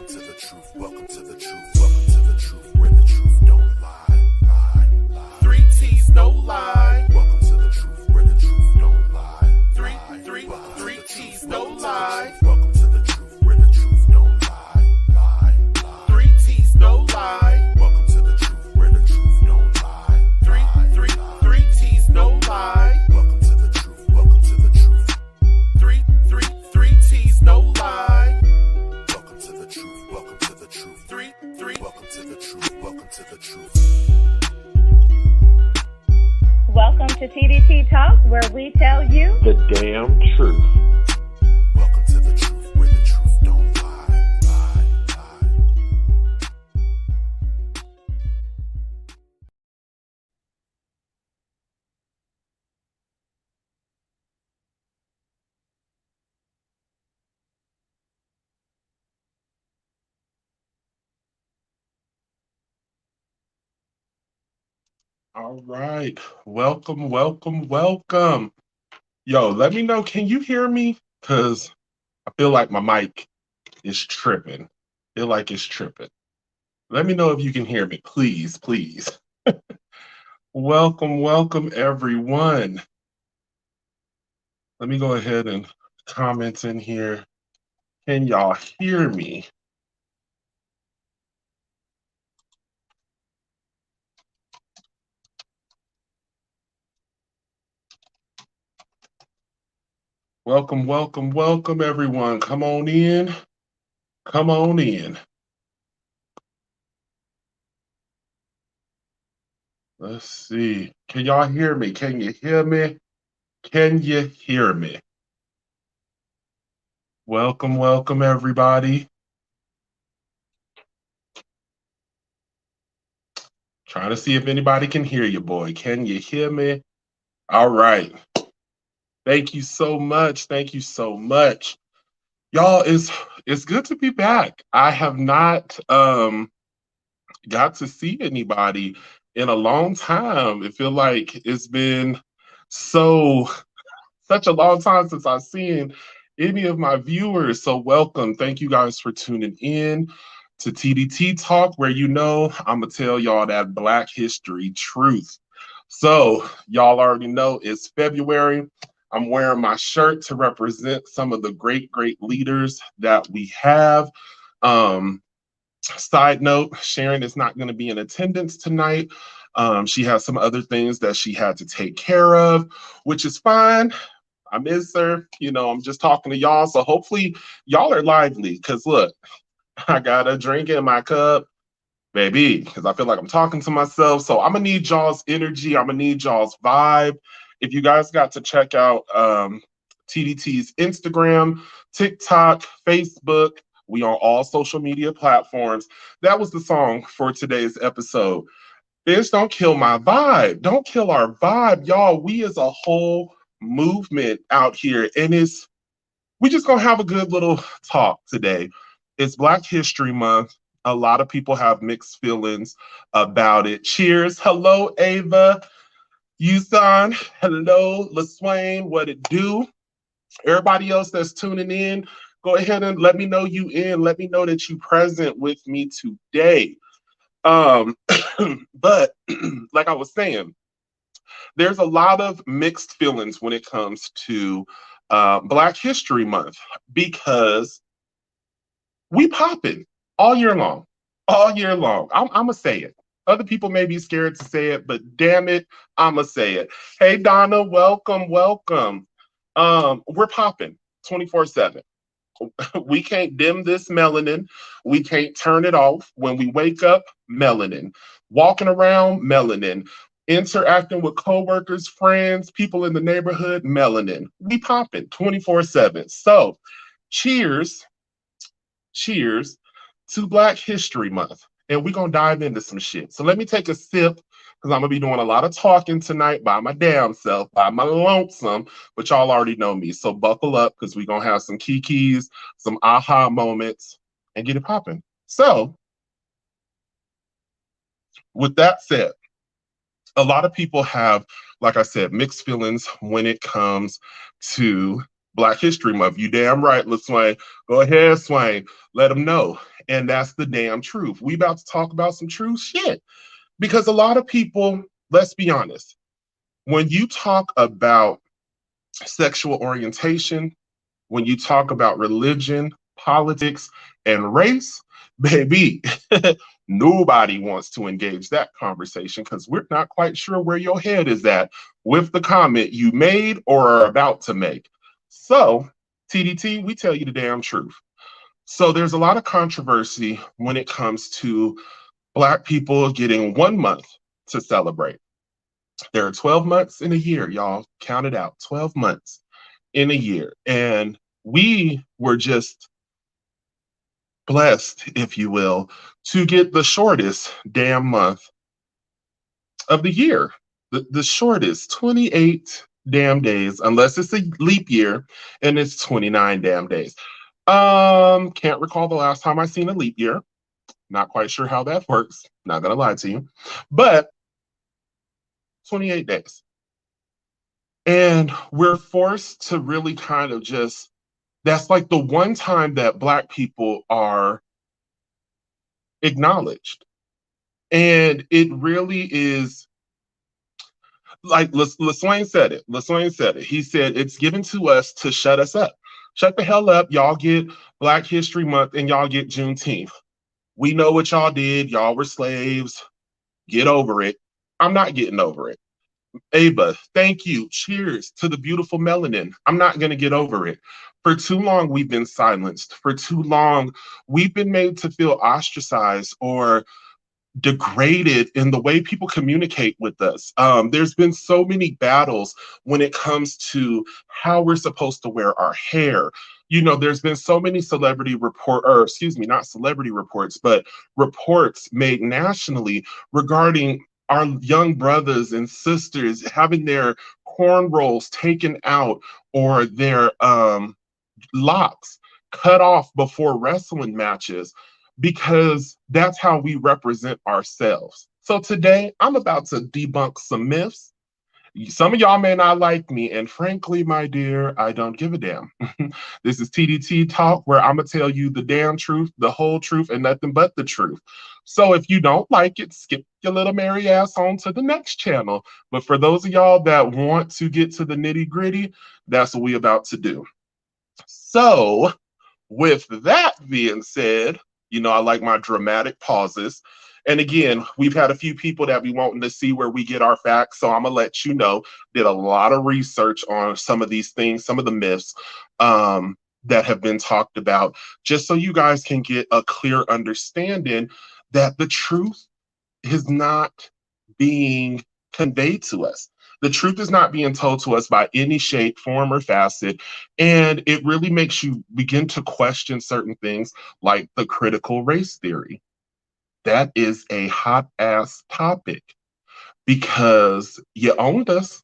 to the truth, welcome to the truth, welcome to the truth, where the truth don't lie. 3 T's, no lie. Welcome to the truth, where the truth don't lie. Three T's, no lie. Welcome to the truth, where the truth don't lie. 3 T's, no lie. Welcome to the truth, where the truth don't lie. Three T's, no lie. Welcome to the truth, welcome to the truth. Three T's, no lie. Welcome to the truth, welcome to the truth. Three, welcome to the truth, welcome to the truth. Welcome to T.D.T Talk, where we tell you the damn truth. Welcome to the truth, where the truth don't lie. All right. Welcome. Yo, let me know. Can you hear me? Because I feel like my mic is tripping. Let me know if you can hear me. Please. Welcome, everyone. Let me go ahead and comment in here. Can y'all hear me? Welcome, everyone. Come on in. Let's see. Can y'all hear me? Can you hear me? Welcome, everybody. Trying to see if anybody can hear you, boy. Can you hear me? All right. Thank you so much. Y'all, it's good to be back. I have not got to see anybody in a long time. It feels like it's been such a long time since I've seen any of my viewers. So welcome. Thank you guys for tuning in to T.D.T Talk, where I'm going to tell y'all that Black history truth. So y'all already know it's February. I'm wearing my shirt to represent some of the great leaders that we have. Side note, Sharon is not going to be in attendance tonight. She has some other things that she had to take care of, which is fine. I miss her. I'm just talking to y'all. So hopefully y'all are lively, because look, I got a drink in my cup, baby, because I feel like I'm talking to myself. So I'm going to need y'all's energy. I'm going to need y'all's vibe. If you guys got to check out TDT's Instagram, TikTok, Facebook, we on all social media platforms. That was the song for today's episode. Bitch, don't kill my vibe. Don't kill our vibe. Y'all, we as a whole movement out here, and we just gonna have a good little talk today. It's Black History Month. A lot of people have mixed feelings about it. Cheers. Hello, Ava. Yusan. Hello, LaSwain. What it do? Everybody else that's tuning in, go ahead and let me know you in. Let me know that you present with me today. But like I was saying, there's a lot of mixed feelings when it comes to Black History Month, because we popping all year long. I'm gonna say it. Other people may be scared to say it, but damn it, I'm gonna say it. Hey Donna, welcome. We're popping 24/7. We can't dim this melanin. We can't turn it off. When we wake up, melanin. Walking around, melanin. Interacting with coworkers, friends, people in the neighborhood, melanin. We popping 24/7. So, cheers to Black History Month. And we're going to dive into some shit. So let me take a sip, because I'm going to be doing a lot of talking tonight by my damn self, by my lonesome, but y'all already know me. So buckle up, because we're going to have some keekees, some aha moments, and get it popping. So, with that said, a lot of people have, like I said, mixed feelings when it comes to Black History Month. You damn right, LaSwain. Go ahead, Swain. Let them know. And that's the damn truth. We about to talk about some true shit. Because a lot of people, let's be honest, when you talk about sexual orientation, when you talk about religion, politics, and race, baby, nobody wants to engage that conversation because we're not quite sure where your head is at with the comment you made or are about to make. So, TDT, we tell you the damn truth. So, there's a lot of controversy when it comes to Black people getting 1 month to celebrate. There are 12 months in a year, y'all. Count it out, 12 months in a year. And we were just blessed, if you will, to get the shortest damn month of the year. The shortest, 28 damn days, unless it's a leap year and it's 29 damn days. Can't recall the last time I seen a leap year. Not quite sure how that works. Not gonna lie to you. But 28 days. And we're forced to really kind of just, that's like the one time that Black people are acknowledged. And it really is like LaSwain said it. LaSwain said it. He said, it's given to us to shut us up. Shut the hell up. Y'all get Black History Month and y'all get Juneteenth. We know what y'all did. Y'all were slaves. Get over it. I'm not getting over it. Ava, thank you. Cheers to the beautiful melanin. I'm not going to get over it. For too long, we've been silenced. For too long, we've been made to feel ostracized or degraded in the way people communicate with us. There's been so many battles when it comes to how we're supposed to wear our hair. You know, there's been so many not celebrity reports, but reports made nationally regarding our young brothers and sisters having their cornrows taken out or their locks cut off before wrestling matches because that's how we represent ourselves. So today, I'm about to debunk some myths. Some of y'all may not like me, and frankly, my dear, I don't give a damn. This is T.D.T. Talk, where I'm going to tell you the damn truth, the whole truth, and nothing but the truth. So if you don't like it, skip your little merry ass on to the next channel. But for those of y'all that want to get to the nitty gritty, that's what we about to do. So with that being said, you know, I like my dramatic pauses. And again, we've had a few people that be wanting to see where we get our facts. So I'm going to let you know, did a lot of research on some of these things, some of the myths that have been talked about, just so you guys can get a clear understanding that the truth is not being conveyed to us. The truth is not being told to us by any shape, form, or facet. And it really makes you begin to question certain things like the critical race theory. That is a hot ass topic because you owned us.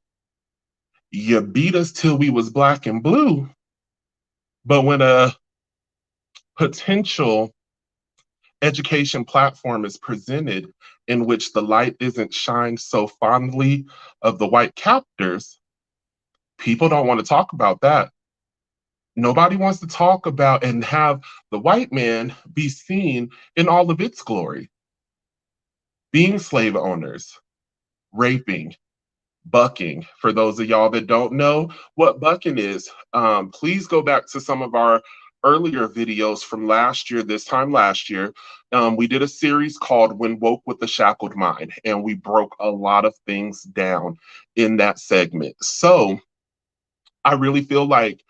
You beat us till we was black and blue. But when a potential education platform is presented in which the light isn't shined so fondly of the white captors, people don't want to talk about that. Nobody wants to talk about and have the white man be seen in all of its glory. Being slave owners, raping, bucking. For those of y'all that don't know what bucking is, please go back to some of our earlier videos from last year, this time last year. We did a series called When Woke with the Shackled Mind, and we broke a lot of things down in that segment. So I really feel like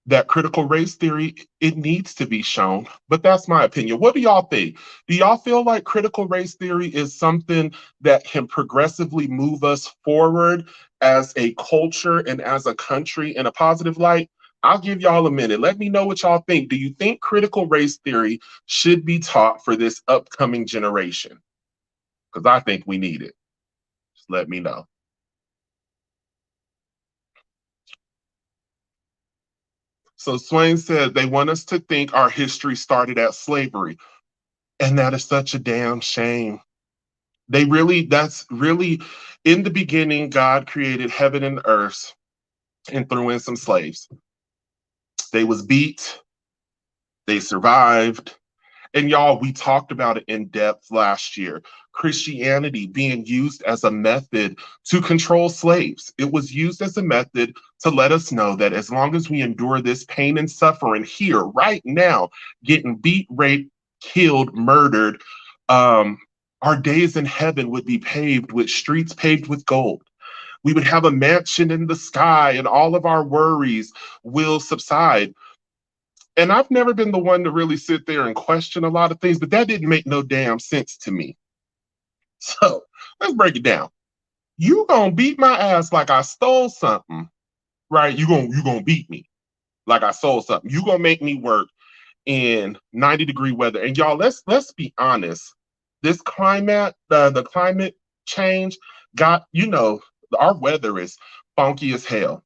that critical race theory, it needs to be shown, but that's my opinion. What do y'all think? Do y'all feel like critical race theory is something that can progressively move us forward as a culture and as a country in a positive light? I'll give y'all a minute. Let me know what y'all think. Do you think critical race theory should be taught for this upcoming generation? Because I think we need it. Just let me know. So Swain said they want us to think our history started at slavery. And that is such a damn shame. That's really, in the beginning, God created heaven and earth and threw in some slaves. They was beat, they survived, And y'all, we talked about it in depth last year. Christianity being used as a method to control slaves. It was used as a method to let us know that as long as we endure this pain and suffering here, right now, getting beat, raped, killed, murdered, um, our days in heaven would be paved with streets paved with gold. We would have a mansion in the sky, and all of our worries will subside. And I've never been the one to really sit there and question a lot of things, but that didn't make no damn sense to me. So let's break it down. You gonna beat my ass like I stole something, right? You gonna beat me like I stole something. You gonna make me work in 90-degree weather. And y'all, let's be honest. This climate, the climate change got, our weather is funky as hell.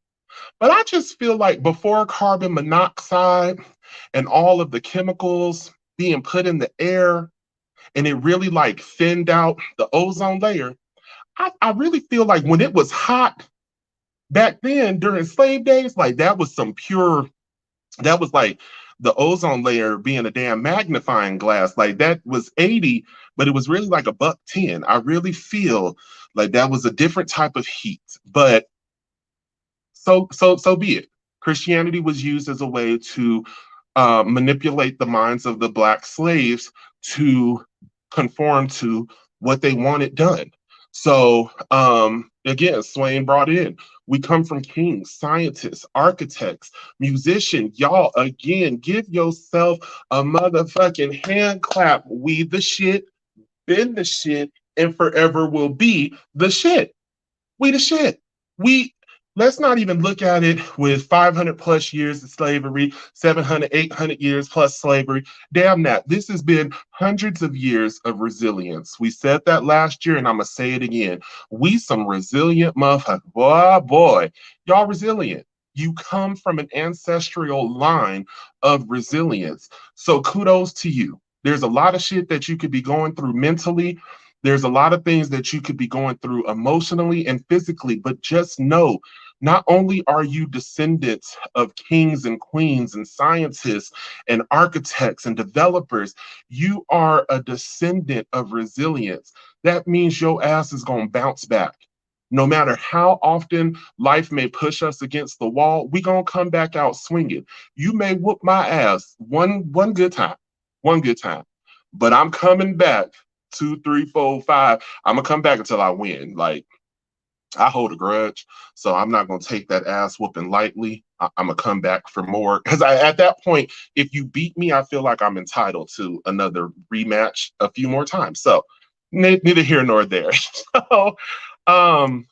But I just feel like before carbon monoxide and all of the chemicals being put in the air, and it really like thinned out the ozone layer, I really feel like when it was hot back then during slave days, like that was like the ozone layer being a damn magnifying glass. Like that was 80, but it was really like a buck 10. I really feel like that was a different type of heat. But so be it. Christianity was used as a way to manipulate the minds of the black slaves to conform to what they wanted done. So again, Swain brought in. We come from kings, scientists, architects, musicians. Y'all, again, give yourself a motherfucking hand clap. We the shit, been the shit, and forever will be the shit. We the shit. We Let's not even look at it with 500 plus years of slavery, 700, 800 years plus slavery. Damn that. This has been hundreds of years of resilience. We said that last year, and I'm going to say it again. We some resilient motherfuckers. Boy, y'all resilient. You come from an ancestral line of resilience. So kudos to you. There's a lot of shit that you could be going through mentally. There's a lot of things that you could be going through emotionally and physically, but just know not only are you descendants of kings and queens and scientists and architects and developers, you are a descendant of resilience. That means your ass is going to bounce back. No matter how often life may push us against the wall, we going to come back out swinging. You may whoop my ass one good time, but I'm coming back 2, 3, 4, 5. I'm gonna come back until I win. Like I hold a grudge, so I'm not gonna take that ass whooping lightly. I'm gonna come back for more because at that point, if you beat me, I feel like I'm entitled to another rematch a few more times. So neither here nor there. So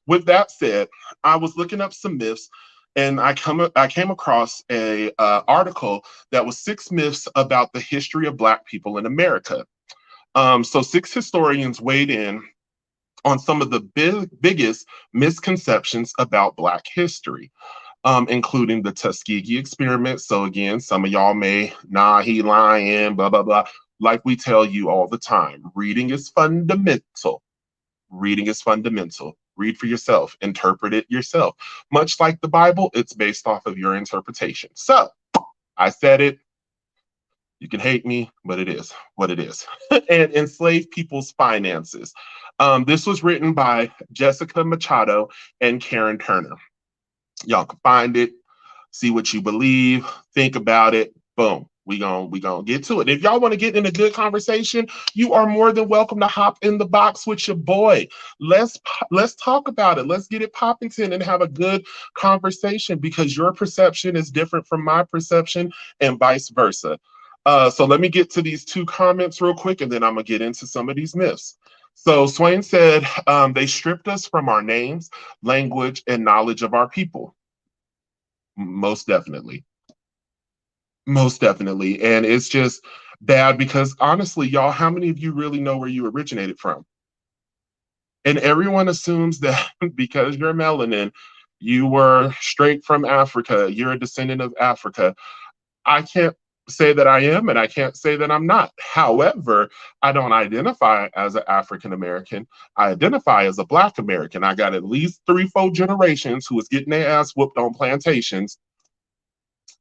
with that said, I was looking up some myths. And I came across a article that was 6 myths about the history of Black people in America. So 6 historians weighed in on some of the biggest misconceptions about Black history, including the Tuskegee experiment. So again, some of y'all may, he lying, blah, blah, blah. Like we tell you all the time, reading is fundamental. Reading is fundamental. Read for yourself, interpret it yourself. Much like the Bible, it's based off of your interpretation. So I said it. You can hate me, but it is what it is. And enslaved people's finances. This was written by Jessica Machado and Karen Turner. Y'all can find it, see what you believe, think about it. Boom. We gonna get to it. If y'all want to get in a good conversation, you are more than welcome to hop in the box with your boy. Let's talk about it. Let's get it popping and have a good conversation because your perception is different from my perception and vice versa. So let me get to these 2 comments real quick, and then I'm gonna get into some of these myths. So Swain said, they stripped us from our names, language, and knowledge of our people. Most definitely. Most definitely. And it's just bad because honestly, y'all, how many of you really know where you originated from? And everyone assumes that because you're melanin, you were straight from Africa, you're a descendant of Africa. I can't say that I am, and I can't say that I'm not. However, I don't identify as an African American. I identify as a Black American. I got at least 3, 4 generations who was getting their ass whooped on plantations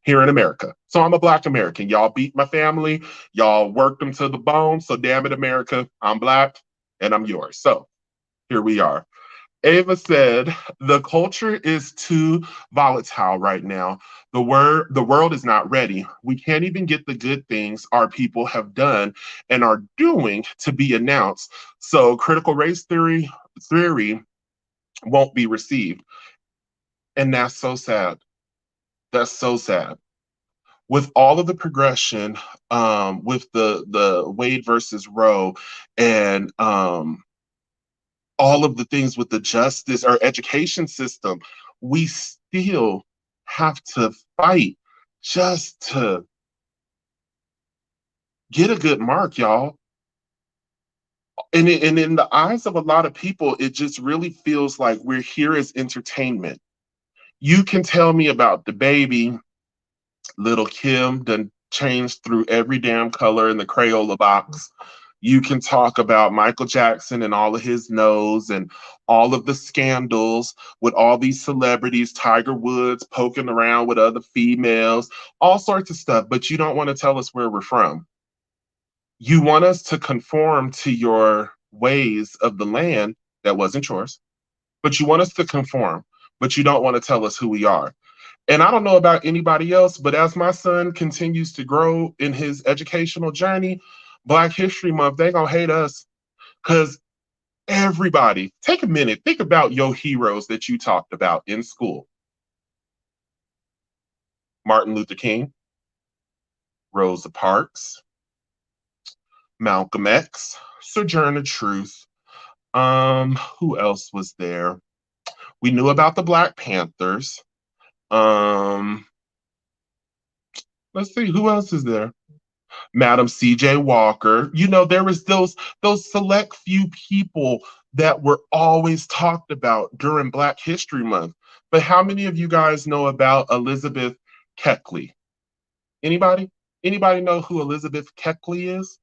here in America. So I'm a Black American. Y'all beat my family. Y'all worked them to the bone. So damn it, America, I'm Black and I'm yours. So here we are. Ava said, the culture is too volatile right now. The world is not ready. We can't even get the good things our people have done and are doing to be announced. So critical race theory won't be received. And that's so sad. That's so sad. With all of the progression, with the Wade versus Roe, and all of the things with the justice or education system, we still have to fight just to get a good mark, y'all. And in the eyes of a lot of people, it just really feels like we're here as entertainment. You can tell me about the baby, little Kim done changed through every damn color in the Crayola box. You can talk about Michael Jackson and all of his nose and all of the scandals with all these celebrities, Tiger Woods poking around with other females, all sorts of stuff, but you don't want to tell us where we're from. You want us to conform to your ways of the land that wasn't yours, but you want us to conform, but you don't want to tell us who we are. And I don't know about anybody else, but as my son continues to grow in his educational journey, Black History Month, they gonna hate us. Because everybody, take a minute, think about your heroes that you talked about in school. Martin Luther King, Rosa Parks, Malcolm X, Sojourner Truth. Who else was there? We knew about the Black Panthers. Um, let's see, who else is there? Madam C.J. Walker. You know, there was those select few people that were always talked about during Black History Month. But how many of you guys know about Elizabeth Keckley? Anybody? Anybody know who Elizabeth Keckley is?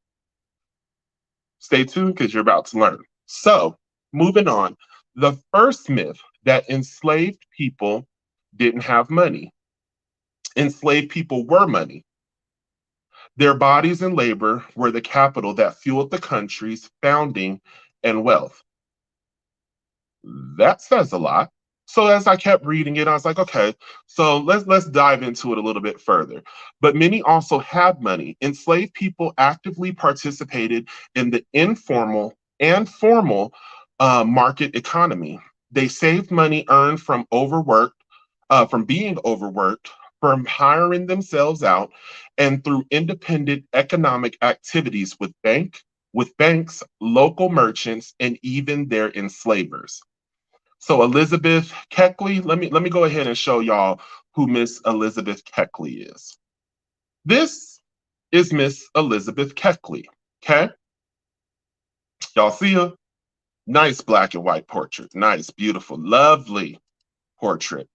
Stay tuned because you're about to learn. So, moving on. The first myth that enslaved people didn't have money. Enslaved people were money. Their bodies and labor were the capital that fueled the country's founding and wealth. That says a lot. So as I kept reading it, I was like, okay, so let's dive into it a little bit further. But many also had money. Enslaved people actively participated in the informal and formal market economy. They saved money earned from from being overworked, from hiring themselves out, and through independent economic activities with banks, local merchants, and even their enslavers. So Elizabeth Keckley, let me go ahead and show y'all who Miss Elizabeth Keckley is. This is Miss Elizabeth Keckley. Okay? Y'all see her? Nice black and white portrait. Nice, beautiful, lovely portrait.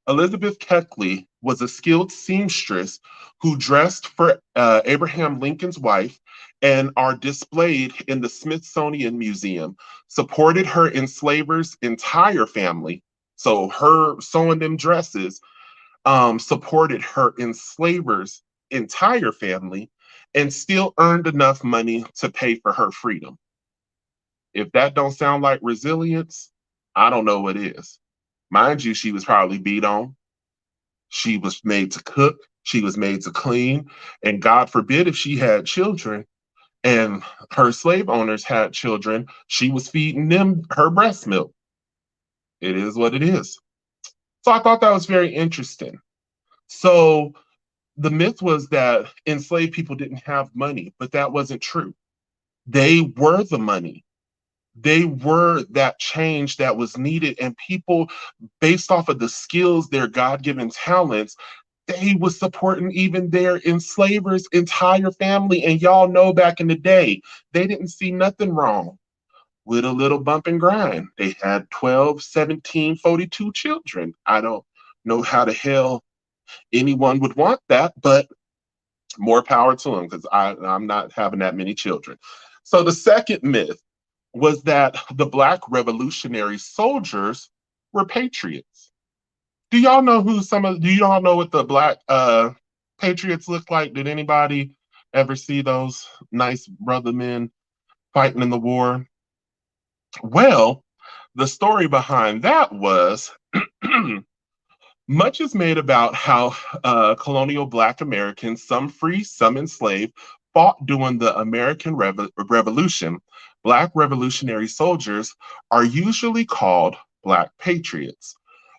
Elizabeth Keckley was a skilled seamstress who dressed for Abraham Lincoln's wife and are displayed in the Smithsonian Museum, supported her enslaver's entire family. So her sewing them dresses supported her enslaver's entire family and still earned enough money to pay for her freedom. If that don't sound like resilience, I don't know what is. Mind you, she was probably beat on. She was made to cook. She was made to clean. And God forbid if she had children and her slave owners had children, she was feeding them her breast milk. It is what it is. So I thought that was very interesting. So the myth was that enslaved people didn't have money, but that wasn't true. They were the money. They were that change that was needed, and people, based off of the skills, their God-given talents, they was supporting even their enslavers entire family. And y'all know back in the day they didn't see nothing wrong with a little bump and grind. They had 12, 17, 42 children. I don't know how the hell anyone would want that, but more power to them because I'm not having that many children. So the second myth was that the Black revolutionary soldiers were patriots. Do y'all know who do y'all know what the black patriots look like? Did anybody ever see those nice brother men fighting in the war? Well, the story behind that was much is made about how colonial Black Americans, some free, some enslaved, fought during the American Revolution. Black revolutionary soldiers are usually called Black patriots.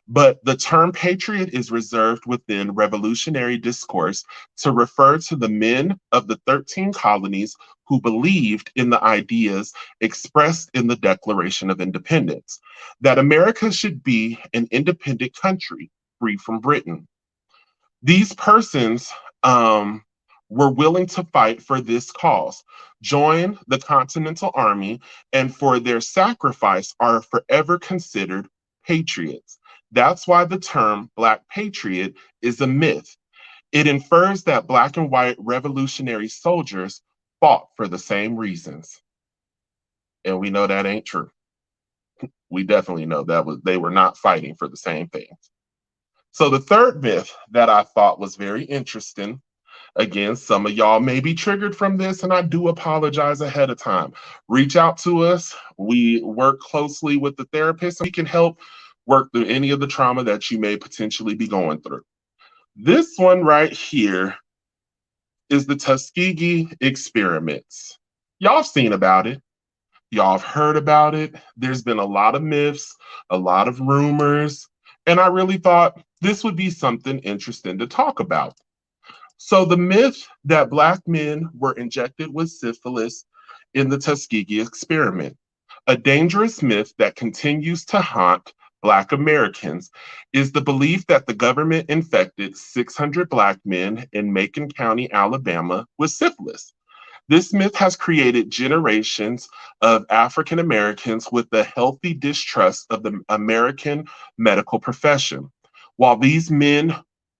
But the term patriot is reserved within revolutionary discourse to refer to the men of the 13 colonies who believed in the ideas expressed in the Declaration of Independence that America should be an independent country free from Britain. These persons were willing to fight for this cause, join the Continental Army, and for their sacrifice are forever considered patriots. That's why the term Black Patriot is a myth. It infers that Black and white revolutionary soldiers fought for the same reasons. And we know that ain't true. We definitely know they were not fighting for the same things. So the third myth that I thought was very interesting, again, some of y'all may be triggered from this, and I do apologize ahead of time. Reach out to us. We work closely with the therapist, and we can help work through any of the trauma that you may potentially be going through. This one right here is the Tuskegee experiments. Y'all have seen about it. Y'all have heard about it. There's been a lot of myths, a lot of rumors, and I really thought this would be something interesting to talk about. So the myth that Black men were injected with syphilis in the Tuskegee experiment, a dangerous myth that continues to haunt Black Americans, is the belief that the government infected 600 Black men in Macon County, Alabama, with syphilis. This myth has created generations of African Americans with a healthy distrust of the American medical profession. While these men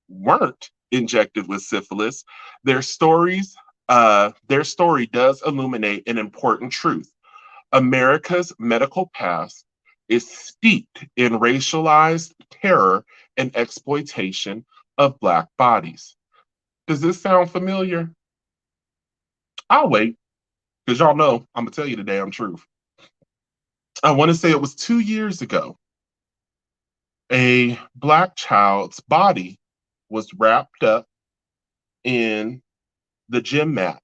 weren't injected with syphilis, their story does illuminate an important truth. America's medical past is steeped in racialized terror and exploitation of Black bodies. Does this sound familiar? I'll wait, because y'all know I'm going to tell you the damn truth. I want to say it was 2 years ago. A Black child's body was wrapped up in the gym mat.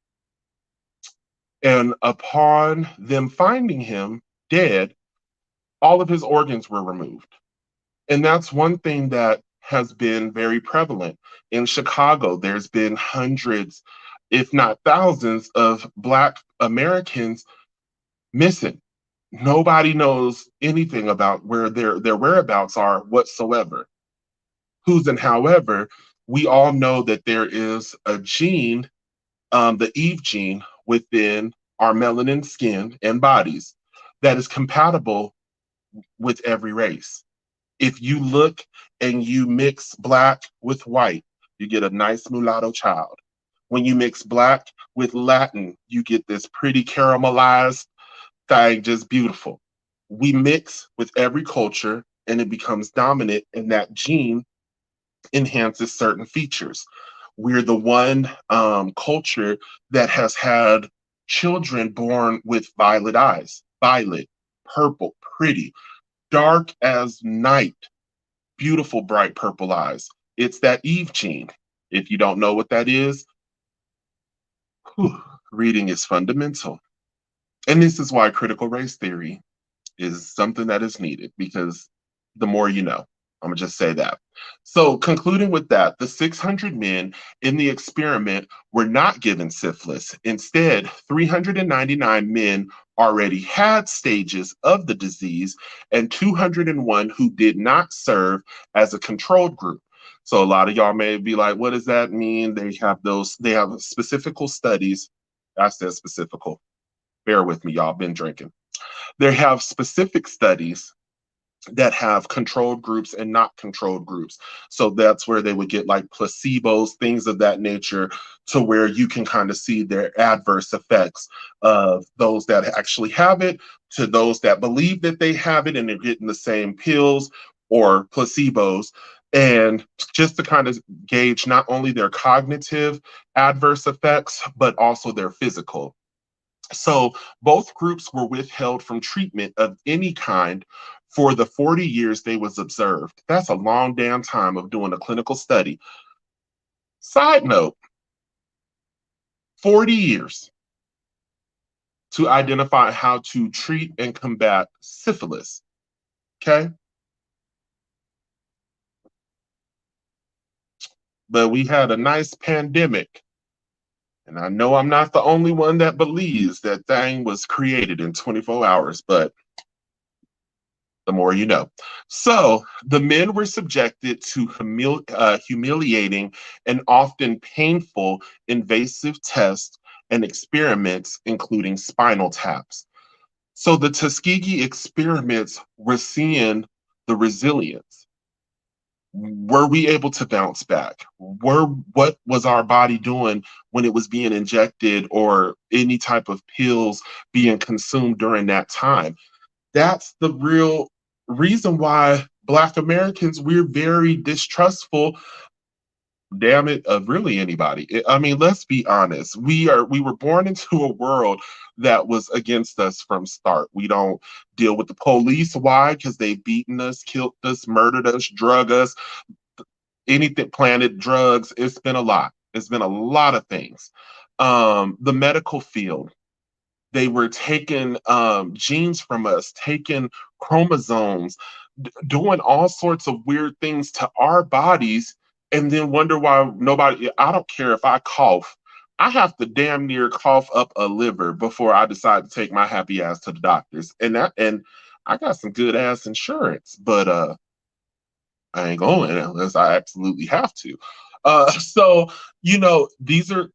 And upon them finding him dead, all of his organs were removed. And that's one thing that has been very prevalent. In Chicago, there's been hundreds, if not thousands, of Black Americans missing. Nobody knows anything about where their whereabouts are whatsoever. Whose and however, we all know that there is a gene, the Eve gene, within our melanin skin and bodies that is compatible with every race. If you look and you mix Black with white, you get a nice mulatto child. When you mix Black with Latin, you get this pretty caramelized thing, just beautiful. We mix with every culture and it becomes dominant, and that gene enhances certain features. We're the one culture that has had children born with violet eyes, violet, purple, pretty, dark as night, beautiful, bright purple eyes. It's that Eve gene. If you don't know what that is, reading is fundamental. And this is why critical race theory is something that is needed, because the more you know. I'm going to just say that. So, concluding with that, the 600 men in the experiment were not given syphilis. Instead, 399 men already had stages of the disease, and 201 who did not serve as a controlled group. So, a lot of y'all may be like, what does that mean? They have specific studies. I said specific. Bear with me, y'all. Been drinking. They have specific studies that have controlled groups and not controlled groups. So that's where they would get like placebos, things of that nature, to where you can kind of see their adverse effects of those that actually have it to those that believe that they have it and they're getting the same pills or placebos And just to kind of gauge not only their cognitive adverse effects, but also their physical. So both groups were withheld from treatment of any kind for the 40 years they was observed. That's a long damn time of doing a clinical study. Side note, 40 years to identify how to treat and combat syphilis. Okay? But we had a nice pandemic. And I know I'm not the only one that believes that thing was created in 24 hours, but the more you know. So the men were subjected to humiliating and often painful invasive tests and experiments, including spinal taps. So the Tuskegee experiments were seeing the resilience. Were we able to bounce back? What was our body doing when it was being injected or any type of pills being consumed during that time? That's the real reason why Black Americans, we're very distrustful, damn it, of really anybody. I mean, let's be honest. We were born into a world that was against us from start. We don't deal with the police. Why? Because they've beaten us, killed us, murdered us, drug us, anything, planted drugs. It's been a lot. It's been a lot of things. The medical field, they were taking genes from us, taking chromosomes, doing all sorts of weird things to our bodies, and then wonder why nobody. I don't care if I cough. I have to damn near cough up a liver before I decide to take my happy ass to the doctors. And I got some good ass insurance, but I ain't going unless I absolutely have to. So these are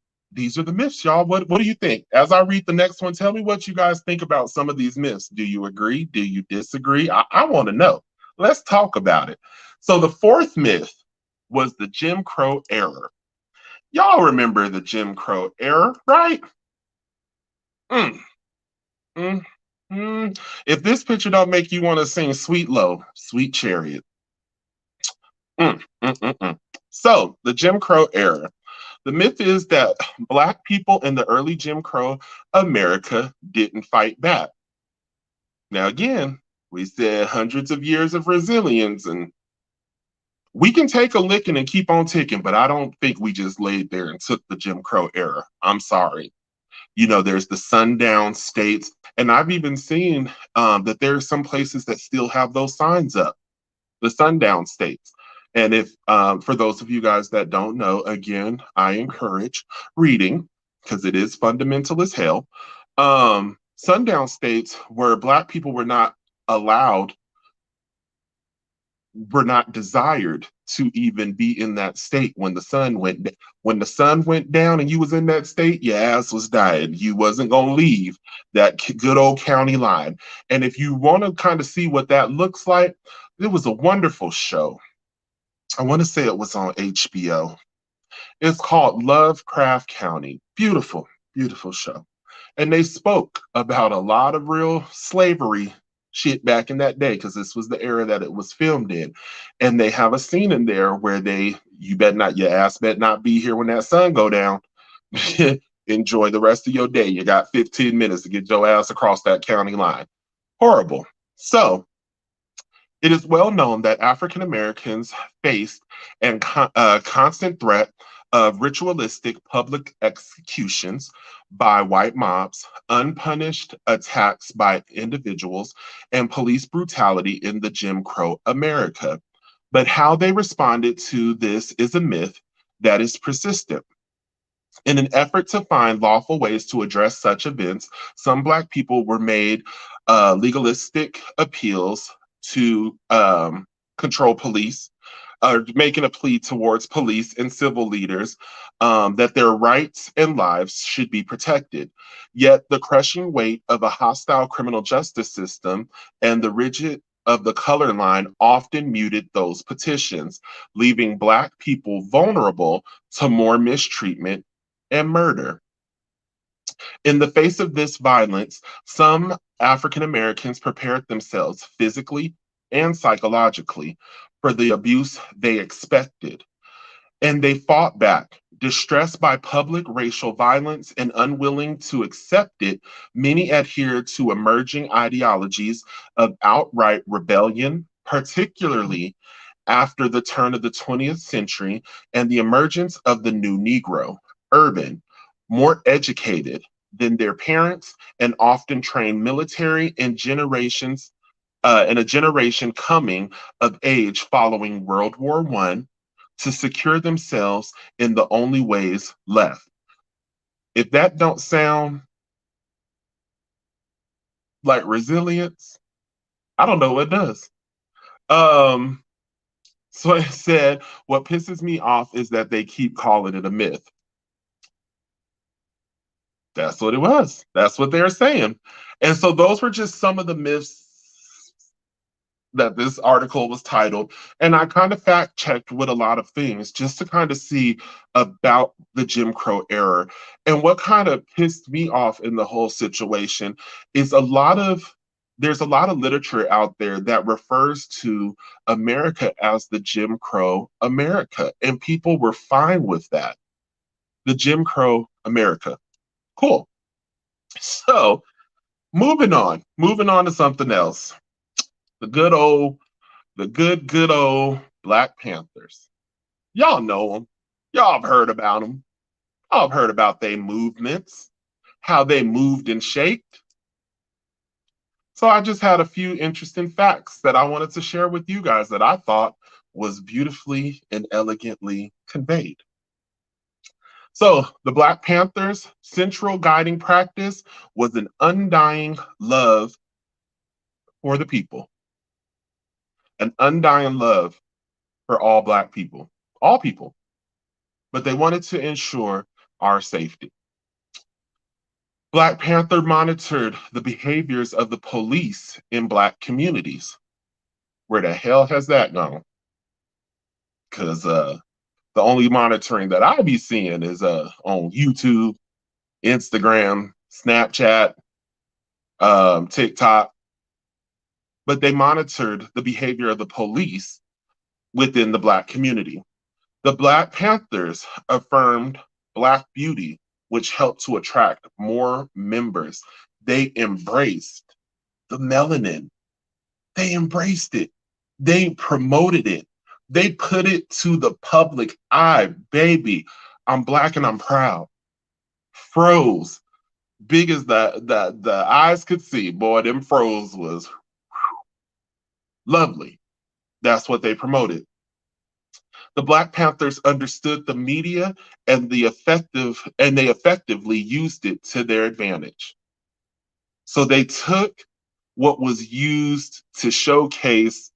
the myths, y'all. What do you think? As I read the next one, tell me what you guys think about some of these myths. Do you agree? Do you disagree? I want to know. Let's talk about it. So the fourth myth was the Jim Crow era. Y'all remember the Jim Crow era, right? Mm, mm, mm. If this picture don't make you want to sing Sweet Low, Sweet Chariot. Mm, mm, mm, mm. So the Jim Crow era. The myth is that Black people in the early Jim Crow America didn't fight back. Now, again, we said hundreds of years of resilience, and we can take a licking and keep on ticking, but I don't think we just laid there and took the Jim Crow era. I'm sorry. There's the sundown states, and I've even seen that there are some places that still have those signs up, the sundown states. And if for those of you guys that don't know, again, I encourage reading because it is fundamental as hell. Sundown states where Black people allowed, were not desired to even be in that state when the sun went down and you was in that state, your ass was dying. You wasn't gonna leave that good old county line. And if you want to kind of see what that looks like, it was a wonderful show. I want to say it was on HBO. It's called Lovecraft County. Beautiful, beautiful show. And they spoke about a lot of real slavery shit back in that day because this was the era that it was filmed in. And they have a scene in there where you bet not, your ass bet not be here when that sun go down. Enjoy the rest of your day. You got 15 minutes to get your ass across that county line. Horrible. So it is well known that African Americans faced a constant threat of ritualistic public executions by white mobs, unpunished attacks by individuals, and police brutality in the Jim Crow America. But how they responded to this is a myth that is persistent. In an effort to find lawful ways to address such events, some Black people were made legalistic appeals to control police, making a plea towards police and civil leaders that their rights and lives should be protected. Yet the crushing weight of a hostile criminal justice system and the rigid of the color line often muted those petitions, leaving Black people vulnerable to more mistreatment and murder. In the face of this violence, some African Americans prepared themselves physically and psychologically. for the abuse they expected. And they fought back. Distressed by public racial violence and unwilling to accept it, many adhered to emerging ideologies of outright rebellion, particularly after the turn of the 20th century and the emergence of the new Negro, urban, more educated than their parents, and often trained military in a generation coming of age following World War I to secure themselves in the only ways left. If that don't sound like resilience, I don't know what does. Um, so I said, what pisses me off is that they keep calling it a myth. That's what it was. That's what they're saying. And so those were just some of the myths that this article was titled. And I kind of fact checked with a lot of things just to kind of see about the Jim Crow era. And what kind of pissed me off in the whole situation is there's a lot of literature out there that refers to America as the Jim Crow America. And people were fine with that. The Jim Crow America. Cool. So moving on to something else. The good old Black Panthers. Y'all know them. Y'all have heard about them. Y'all have heard about their movements, how they moved and shaped. So I just had a few interesting facts that I wanted to share with you guys that I thought was beautifully and elegantly conveyed. So the Black Panthers' central guiding practice was an undying love for the people, an undying love for all Black people, all people, but they wanted to ensure our safety. Black Panther monitored the behaviors of the police in Black communities. Where the hell has that gone? Because the only monitoring that I be seeing is on YouTube, Instagram, Snapchat, TikTok. But they monitored the behavior of the police within the Black community. The Black Panthers affirmed Black beauty, which helped to attract more members. They embraced the melanin. They embraced it. They promoted it. They put it to the public eye. Baby, I'm Black and I'm proud. Froze, big as the eyes could see. Boy, them froze was lovely. That's what they promoted. The Black Panthers understood the media and they effectively used it to their advantage. So they took what was used to showcase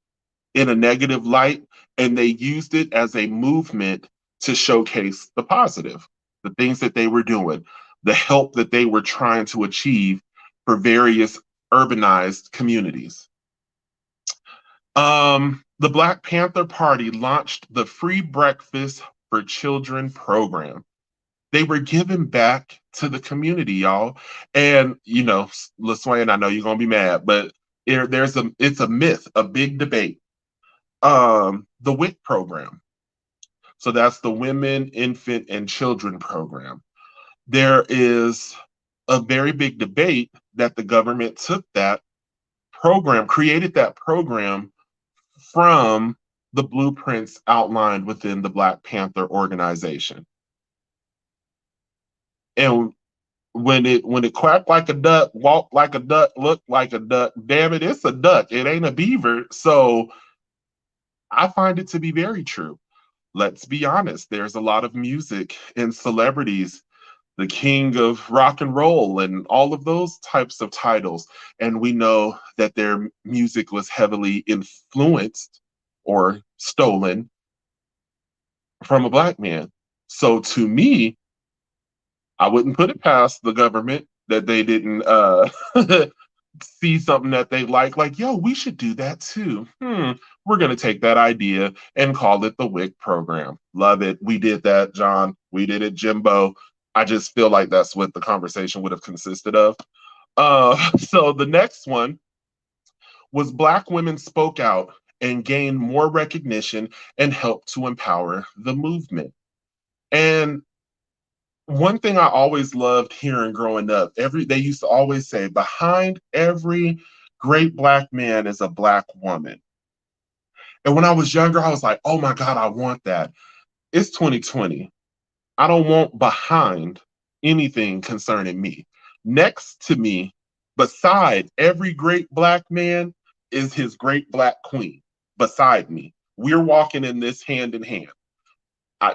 in a negative light and they used it as a movement to showcase the positive, the things that they were doing, the help that they were trying to achieve for various urbanized communities. The Black Panther Party launched the Free Breakfast for Children program. They were giving back to the community, y'all. And LaSwain, I know you're gonna be mad, but it's a myth, a big debate. The WIC program. So that's the Women, Infant, and Children program. There is a very big debate that the government took that program, created that program from the blueprints outlined within the Black Panther organization. And when it quacked like a duck, walked like a duck, looked like a duck, damn it, it's a duck. It ain't a beaver. So I find it to be very true. Let's be honest, there's a lot of music and celebrities, the king of rock and roll and all of those types of titles. And we know that their music was heavily influenced or stolen from a Black man. So to me, I wouldn't put it past the government that they didn't see something that they like, yo, we should do that too. We're going to take that idea and call it the WIC program. Love it. We did that, John. We did it, Jimbo. I just feel like that's what the conversation would have consisted of. So the next one was Black women spoke out and gain more recognition and help to empower the movement. And one thing I always loved hearing growing up, they used to always say, behind every great black man is a black woman. And when I was younger, I was like, oh my God, I want that. It's 2020. I don't want behind anything concerning me. Next to me, beside every great black man, is his great black queen. Beside me, we're walking in this hand in hand.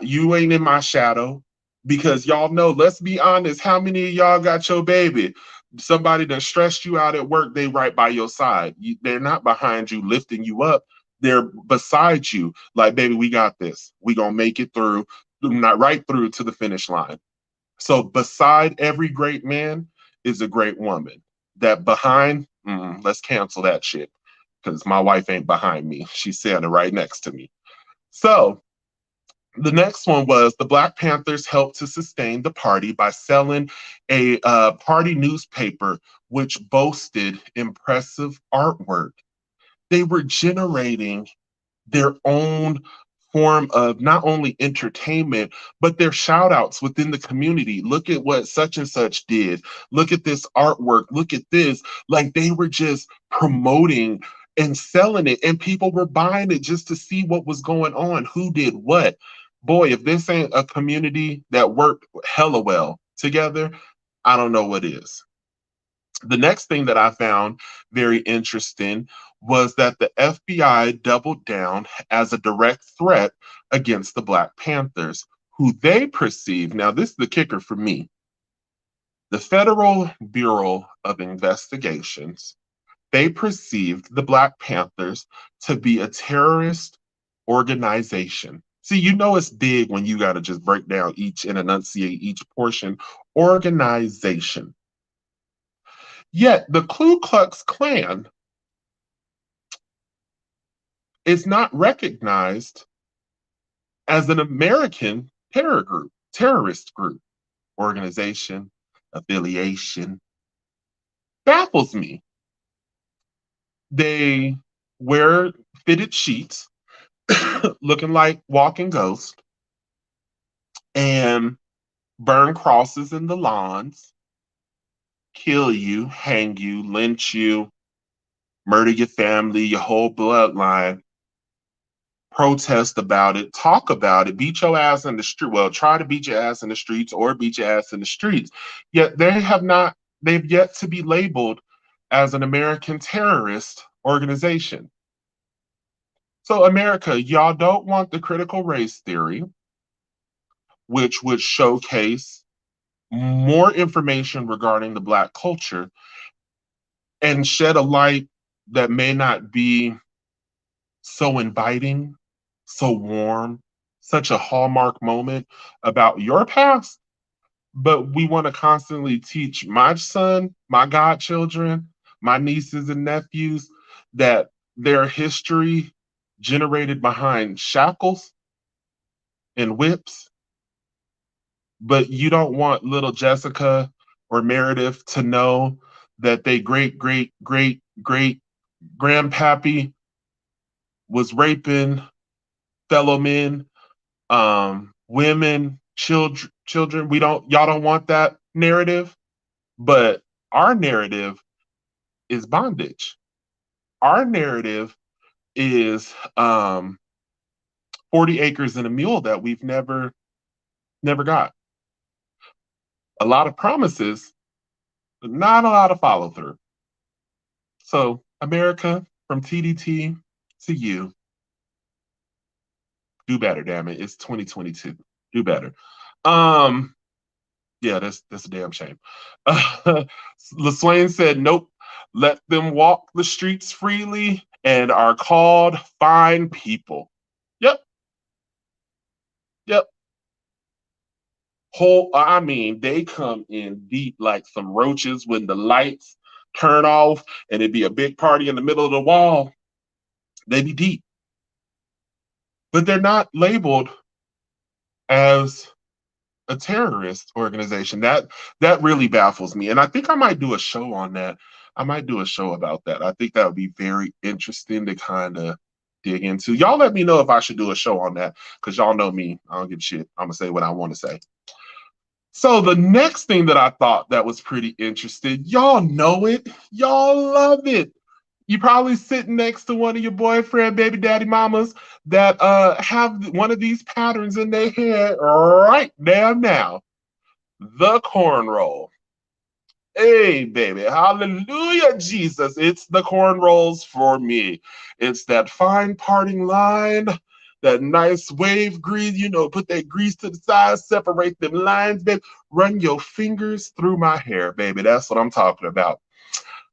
You ain't in my shadow because y'all know, let's be honest, how many of y'all got your baby? Somebody that stressed you out at work, they right by your side. They're not behind you, lifting you up. They're beside you. Like, baby, we got this. We gonna make it through, not right through to the finish line. So beside every great man is a great woman. That behind, let's cancel that shit because my wife ain't behind me. She's standing right next to me. So the next one was the Black Panthers helped to sustain the party by selling a party newspaper, which boasted impressive artwork. They were generating their own form of not only entertainment, but their shout outs within the community. Look at what such and such did. Look at this artwork. Look at this. Like they were just promoting and selling it, and people were buying it just to see what was going on, who did what. Boy, if this ain't a community that worked hella well together, I don't know what is. The next thing that I found very interesting was that the FBI doubled down as a direct threat against the Black Panthers, who they perceived, now this is the kicker for me, the Federal Bureau of Investigations, they perceived the Black Panthers to be a terrorist organization. See, you know it's big when you got to just break down each and enunciate each portion. Organization. Yet the Ku Klux Klan is not recognized as an American terrorist group, organization, affiliation. Baffles me. They wear fitted sheets, looking like walking ghosts, and burn crosses in the lawns, kill you, hang you, lynch you, murder your family, your whole bloodline, protest about it, talk about it, beat your ass in the street. Well, try to beat your ass in the streets or beat your ass in the streets. Yet they've yet to be labeled as an American terrorist organization. So, America, y'all don't want the critical race theory, which would showcase more information regarding the Black culture and shed a light that may not be so inviting, so warm, such a hallmark moment about your past. But we want to constantly teach my son, my godchildren, my nieces and nephews that their history generated behind shackles and whips. But you don't want little Jessica or Meredith to know that they great grandpappy was raping fellow men, women, children. Y'all don't want that narrative, but our narrative is bondage. Our narrative is 40 acres and a mule that we've never got. A lot of promises, but not a lot of follow through. So, America, from T.D.T to you, do better, damn it. It's 2022. Do better. Um, yeah, that's a damn shame. LaSwain said, nope, let them walk the streets freely and are called fine people. Yep, yep. I mean, they come in deep like some roaches when the lights turn off and it'd be a big party in the middle of the wall. They be deep. But they're not labeled as a terrorist organization. That really baffles me. And I think I might do a show on that. I might do a show about that. I think that would be very interesting to kind of dig into. Y'all let me know if I should do a show on that, because y'all know me. I don't give a shit. I'm going to say what I want to say. So the next thing that I thought that was pretty interesting, y'all know it. Y'all love it. You probably sitting next to one of your boyfriend, baby daddy mamas that have one of these patterns in their hair right there now. The cornrow. Hey, baby. Hallelujah, Jesus. It's the cornrows for me. It's that fine parting line, that nice wave grease, put that grease to the side, separate them lines, baby. Run your fingers through my hair, baby. That's what I'm talking about.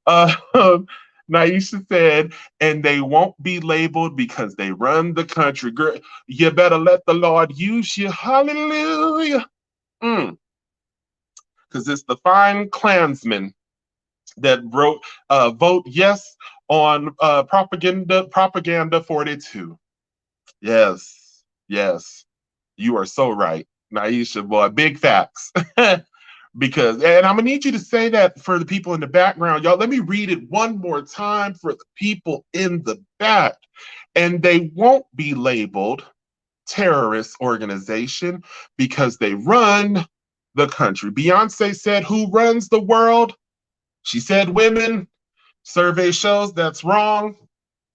Uh, Naisha said, and they won't be labeled because they run the country. Girl, you better let the Lord use you. Hallelujah. Because it's the fine Klansmen that wrote vote yes on propaganda 42. Yes, yes, you are so right, Naisha, boy. Big facts. Because, and I'm gonna need you to say that for the people in the background, y'all. Let me read it one more time for the people in the back. And they won't be labeled terrorist organization because they run the country. Beyonce said, "Who runs the world?" She said women. Survey shows that's wrong.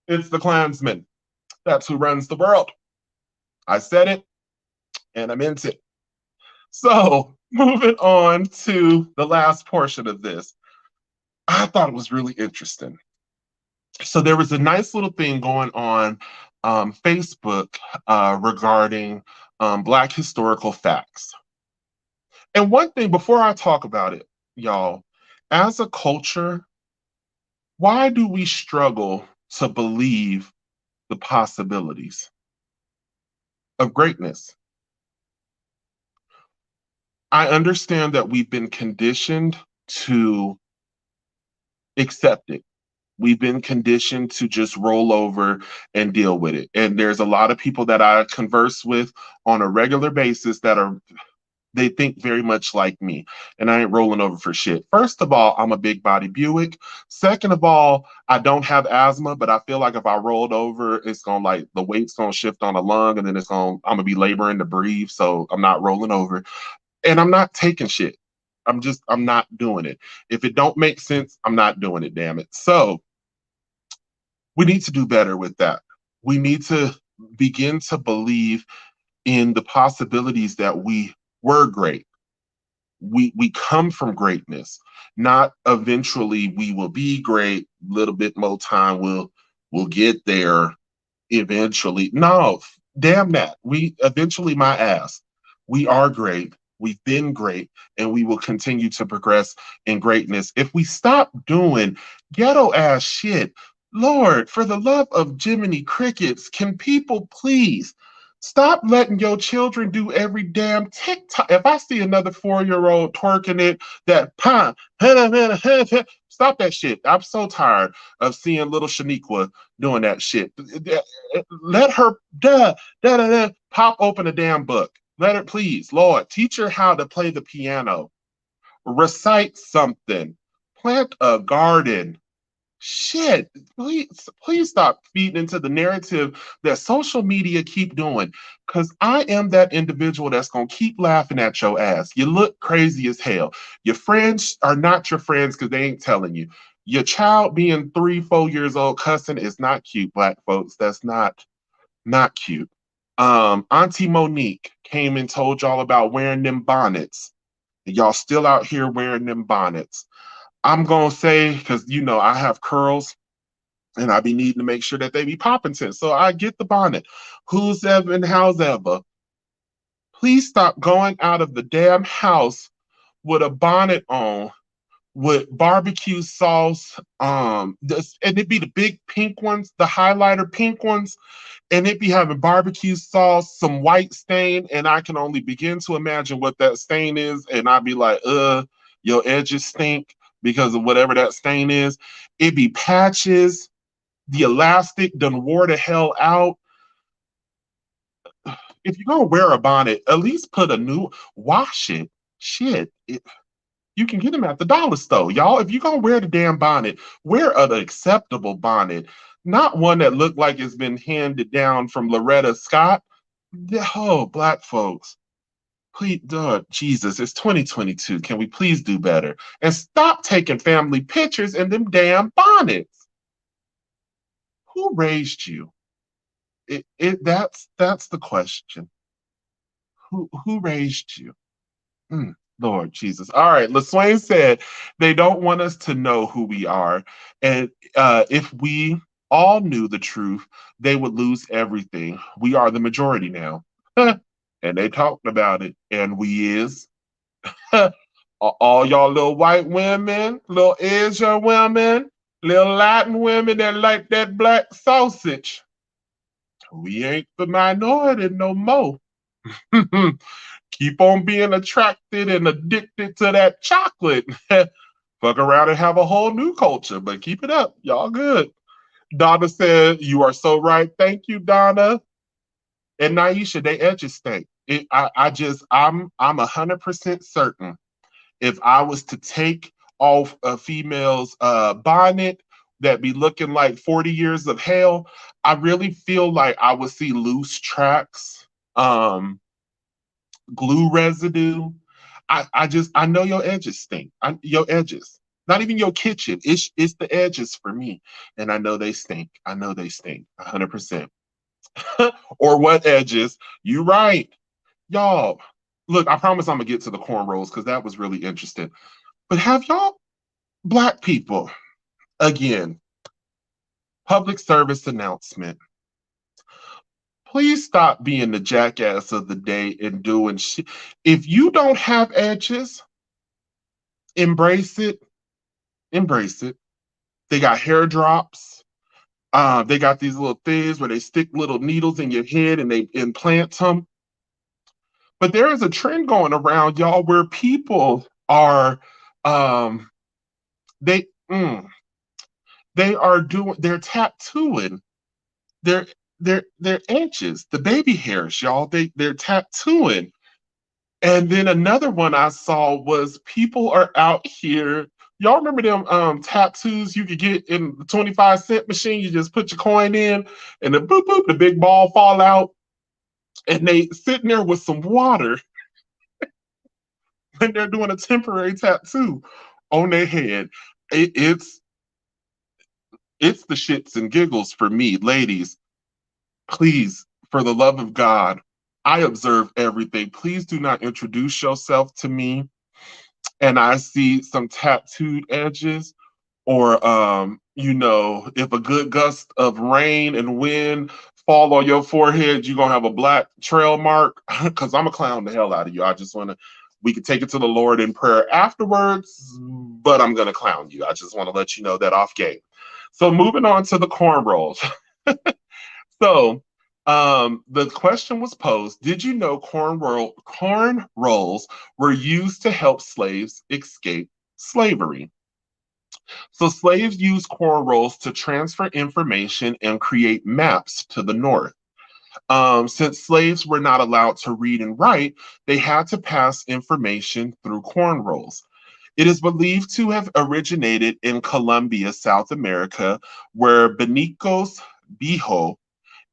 It's the Klansmen. That's who runs the world. I said it, and I meant it. So, moving on to the last portion of this, I thought it was really interesting. So, there was a nice little thing going on Facebook regarding Black historical facts. And one thing before I talk about it, y'all, as a culture, why do we struggle to believe the possibilities of greatness? I understand that we've been conditioned to accept it. We've been conditioned to just roll over and deal with it. And there's a lot of people that I converse with on a regular basis that they think very much like me, and I ain't rolling over for shit. First of all, I'm a big body Buick. Second of all, I don't have asthma, but I feel like if I rolled over, it's gonna like the weight's gonna shift on a lung, and then I'm gonna be laboring to breathe, so I'm not rolling over. And I'm not taking shit. I'm not doing it. If it don't make sense, I'm not doing it, damn it. So we need to do better with that. We need to begin to believe in the possibilities that we were great. We come from greatness, not eventually we will be great, little bit more time, we'll get there eventually. No, damn that. We eventually, my ass. We are great. We've been great, and we will continue to progress in greatness. If we stop doing ghetto ass shit, Lord, for the love of Jiminy Crickets, can people please stop letting your children do every damn TikTok? If I see another 4-year-old twerking it, that pun, stop that shit. I'm so tired of seeing little Shaniqua doing that shit. Let her pop open a damn book. Let her, please, Lord, teach her how to play the piano, recite something, plant a garden. Shit, please stop feeding into the narrative that social media keep doing. Because I am that individual that's gonna keep laughing at your ass. You look crazy as hell. Your friends are not your friends because they ain't telling you. Your child being 3, 4 years old cussing is not cute, Black folks. That's not cute. Auntie Monique came and told y'all about wearing them bonnets. Y'all still out here wearing them bonnets. I'm gonna say, because I have curls and I be needing to make sure that they be popping since. So I get the bonnet. Who's ever and how's ever. Please stop going out of the damn house with a bonnet on with barbecue sauce. And it'd be the big pink ones, the highlighter pink ones, and it be having barbecue sauce, some white stain, and I can only begin to imagine what that stain is, and I'd be like, your edges stink because of whatever that stain is. It be patches, the elastic done wore the hell out. If you're gonna wear a bonnet, at least put a new, wash it. Shit. You can get them at the dollar store, y'all. If you're gonna wear the damn bonnet, wear an acceptable bonnet. not one that looked like it's been handed down from Loretta Scott. Oh, black folks, please, Jesus, it's 2022. Can we please do better? And stop taking family pictures in them damn bonnets. Who raised you? That's the question. Who raised you? Mm, Lord Jesus. All right. LaSwain said they don't want us to know who we are. And if we all knew the truth, they would lose everything. We are the majority now. And they talked about it. And we is. All y'all little white women, little Asian women, little Latin women that like that black sausage. We ain't the minority no more. Keep on being attracted and addicted to that chocolate. Fuck around and have a whole new culture, but keep it up. Y'all good. Donna said, "You are so right. Thank you, Donna." And Naisha, they edges stink. I'm 100% certain if I was to take off a female's bonnet that be looking like 40 years of hell, I really feel like I would see loose tracks. Glue residue. I know your edges stink. Your edges. Not even your kitchen. It's the edges for me. And I know they stink. I know they stink. 100%. Or what edges? You right. Y'all. Look, I promise I'm gonna get to the cornrows because that was really interesting. But have y'all black people again, public service announcement. Please stop being the jackass of the day and doing shit. If you don't have edges, embrace it. Embrace it. They got hair drops. They got these little things where they stick little needles in your head and they implant them. But there is a trend going around, y'all, where people are um they mm, they're tattooing their their edges, the baby hairs, y'all. They're tattooing. And then another one I saw was people are out here. Y'all remember them tattoos you could get in the 25-cent machine? You just put your coin in and then boop boop, the big ball fall out. And they sitting there with some water and they're doing a temporary tattoo on their head. It, it's it's the shits and giggles for me, ladies. Please, for the love of God, I observe everything. Please do not introduce yourself to me and I see some tattooed edges, or if a good gust of rain and wind fall on your forehead, you're gonna have a black trail mark. Because I'm a clown the hell out of you. I just wanna we could take it to the Lord in prayer afterwards, but I'm gonna clown you. I just want to let you know that off gate. So moving on to the cornrows. So the question was posed: did you know corn rolls were used to help slaves escape slavery? So slaves used corn rolls to transfer information and create maps to the North. Since slaves were not allowed to read and write, they had to pass information through corn rolls. It is believed to have originated in Colombia, South America, where Benicos Bijo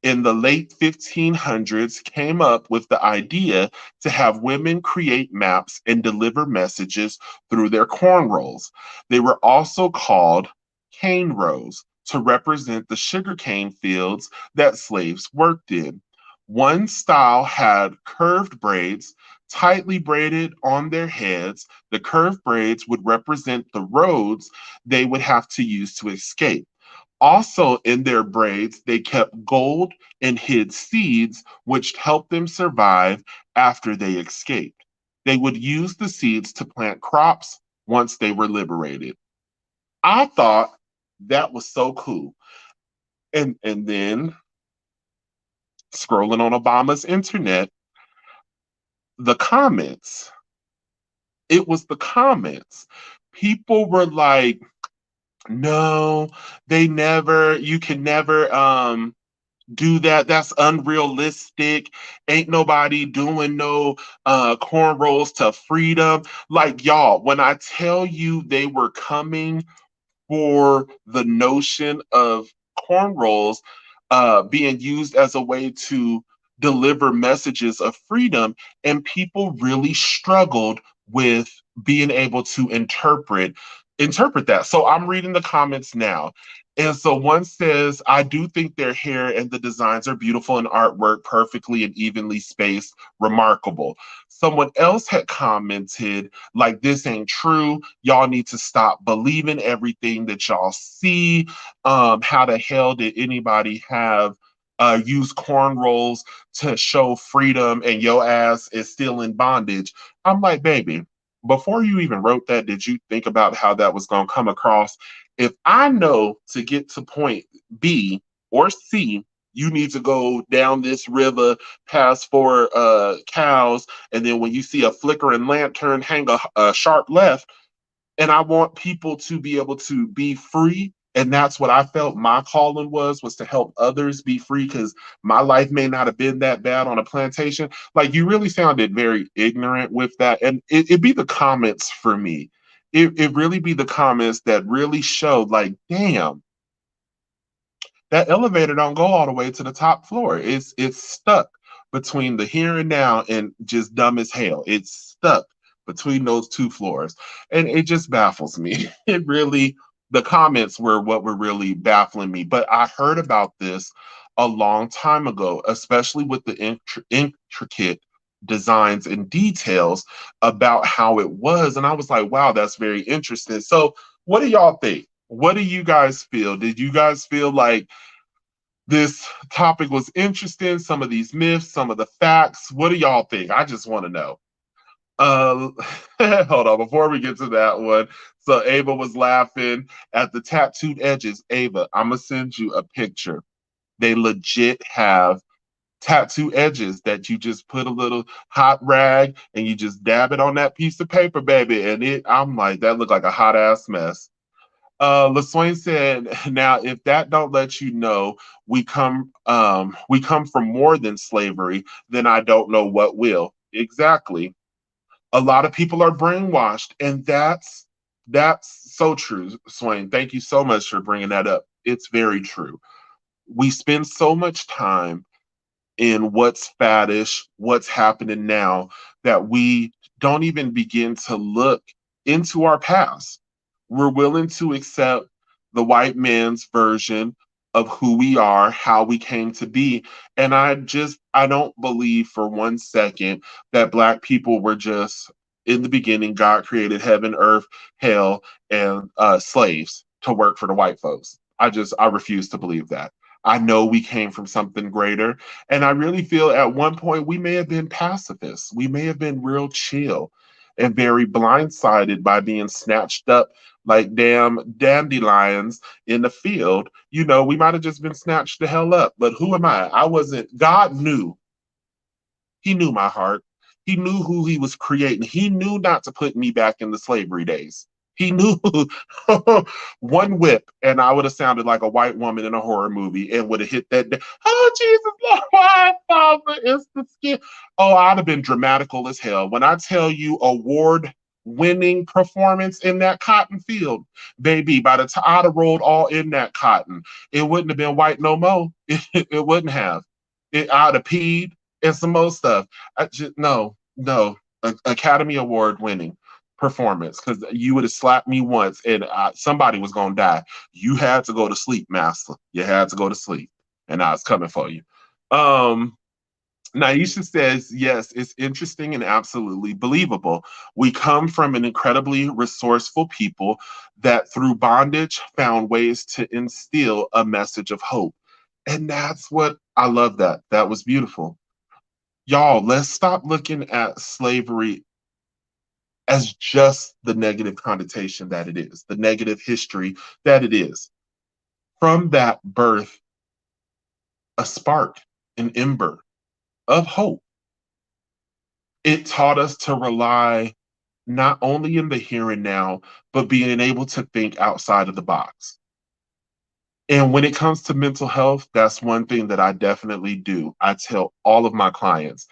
in the late 1500s came up with the idea to have women create maps and deliver messages through their cornrows. They were also called cane rows to represent the sugarcane fields that slaves worked in. One style had curved braids tightly braided on their heads. The curved braids would represent the roads they would have to use to escape. Also, in their braids, they kept gold and hid seeds, which helped them survive after they escaped. They would use the seeds to plant crops once they were liberated. I thought that was so cool. And then scrolling on Obama's internet, the comments, it was the comments. People were like, no, you can never do that. That's unrealistic. Ain't nobody doing no cornrows to freedom. Like y'all, when I tell you they were coming for the notion of cornrows being used as a way to deliver messages of freedom, and people really struggled with being able to interpret that. So I'm reading the comments now. And so one says, I do think their hair and the designs are beautiful and artwork perfectly and evenly spaced, remarkable. Someone else had commented, like, this ain't true. Y'all need to stop believing everything that y'all see. How the hell did anybody have use cornrows to show freedom and your ass is still in bondage? I'm like, baby, before you even wrote that, did you think about how that was going to come across? If I know to get to point B or C, you need to go down this river, past four cows, and then when you see a flickering lantern, hang a sharp left, and I want people to be able to be free. And that's what I felt my calling was to help others be free, because my life may not have been that bad on a plantation. Like, you really sounded very ignorant with that. And it'd be the comments for me. It really be the comments that really showed, like, damn, that elevator don't go all the way to the top floor. It's stuck between the here and now and just dumb as hell. It's stuck between those two floors. And it just baffles me. It really, the comments were what were really baffling me. But I heard about this a long time ago, especially with the intricate designs and details about how it was. And I was like, wow, that's very interesting. So what do y'all think? What do you guys feel? Did you guys feel like this topic was interesting? Some of these myths, some of the facts. What do y'all think? I just want to know. Uh, hold on, before we get to that one. So Ava was laughing at the tattooed edges. Ava, I'm gonna send you a picture. They legit have tattoo edges that you just put a little hot rag and you just dab it on that piece of paper, baby. And I'm like, that looked like a hot ass mess. LaSwain said, "Now, if that don't let you know we come from more than slavery, then I don't know what will." Exactly. A lot of people are brainwashed, and that's so true, Swain. Thank you so much for bringing that up. It's very true. We spend so much time in what's faddish, what's happening now, that we don't even begin to look into our past. We're willing to accept the white man's version of who we are, how we came to be. And I don't believe for one second that Black people were just, in the beginning, God created heaven, earth, hell, and slaves to work for the white folks. I refuse to believe that. I know we came from something greater. And I really feel at one point we may have been pacifists. We may have been real chill and very blindsided by being snatched up like damn dandelions in the field. You know, we might have just been snatched the hell up. But who am I? I wasn't. God knew. He knew my heart. He knew who he was creating. He knew not to put me back in the slavery days. He knew one whip, and I would have sounded like a white woman in a horror movie and would have hit that. Oh, Jesus, Lord, my Father, it's the skin. Oh, I'd have been dramatical as hell. When I tell you award winning performance in that cotton field, baby, by the time I'd have rolled all in that cotton, it wouldn't have been white no more. It wouldn't have. I'd have peed and some more stuff. No, Academy Award winning performance, because you would have slapped me once and somebody was going to die. You had to go to sleep, master. You had to go to sleep, and I was coming for you. Naisha says, yes, it's interesting and absolutely believable. We come from an incredibly resourceful people that through bondage found ways to instill a message of hope. And that's what I love. That was beautiful. Y'all, let's stop looking at slavery as just the negative connotation that it is, the negative history that it is. From that birth, a spark, an ember of hope. It taught us to rely not only in the here and now, but being able to think outside of the box. And when it comes to mental health, that's one thing that I definitely do. I tell all of my clients,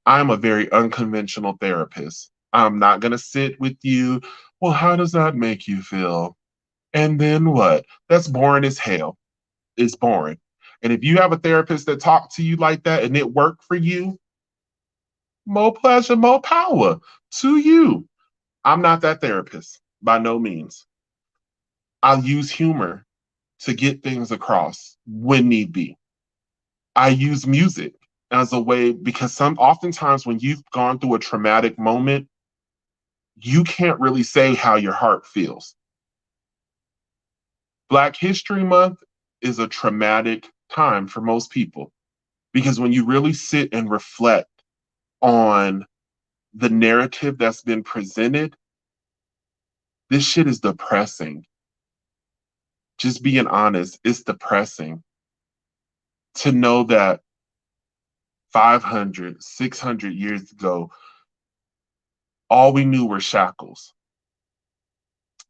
I'm a very unconventional therapist. I'm not going to sit with you. Well, how does that make you feel? And then what? That's boring as hell. is boring. And if you have a therapist that talked to you like that and it worked for you, more pleasure, more power to you. I'm not that therapist by no means. I'll use humor to get things across when need be. I use music as a way because oftentimes when you've gone through a traumatic moment, you can't really say how your heart feels. Black History Month is a traumatic time for most people because when you really sit and reflect on the narrative that's been presented, this shit is depressing. Just being honest, it's depressing to know that 500, 600 years ago, all we knew were shackles.